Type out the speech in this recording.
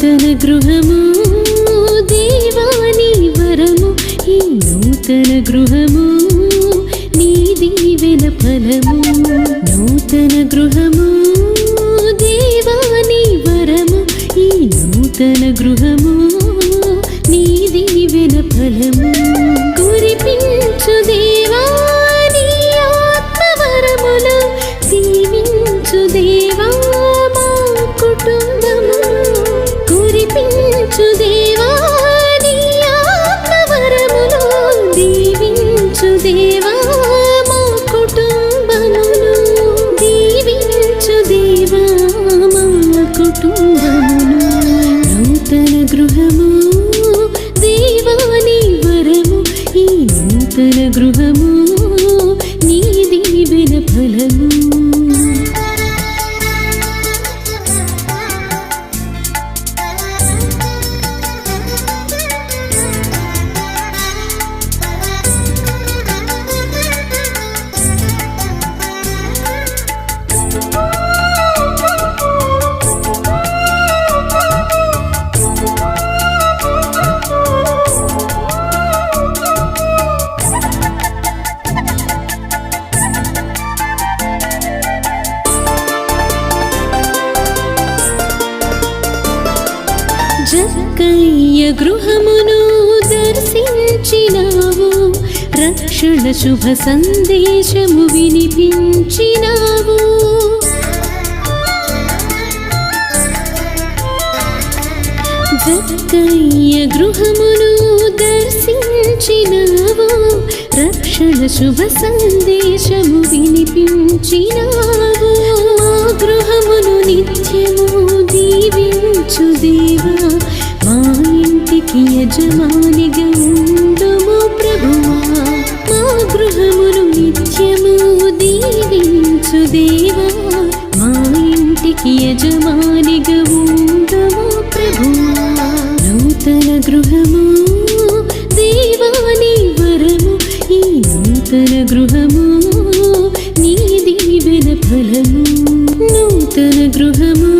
నూతన గృహము దేవాని వరము ఈ నూతన గృహము నీ దీవెన ఫలము నూతన గృహము దేవాని వరము ఈ నూతన గృహము నీ దీవెన ఫలము కురిపించు దేవా నీ ఆత్మవరములు దీవించు దేవా మా కుటుంబము కురిపించు దేవా నీ ఆత్మవరములు దీవించు దేవా మా కుటుంబమును దీవించు దేవా మా కుటుంబమును నూతన గృహము దేవాని వరము ఈ నూతన గృహము నీ దీవెన ఫలము జక్కయ్య గృహమును దర్శించినావు రక్షణ శుభ సందేశము వినిపించినావు జక్కయ్య గృహమును దర్శించినావు రక్షణ శుభ సందేశము వినిపించినావు మా గృహమును నిత్యము దీవించు దేవా మా ఇంటికి యజమానిగా ఉండుము ప్రభువా మా గృహమును నిత్యము దీవించు దేవా మా ఇంటికి యజమానిగా ఉండుము ప్రభువా నూతన గృహము దేవాని వరము ఈ నూతన గృహము నీ దీవెన ఫలము నూతన గృహము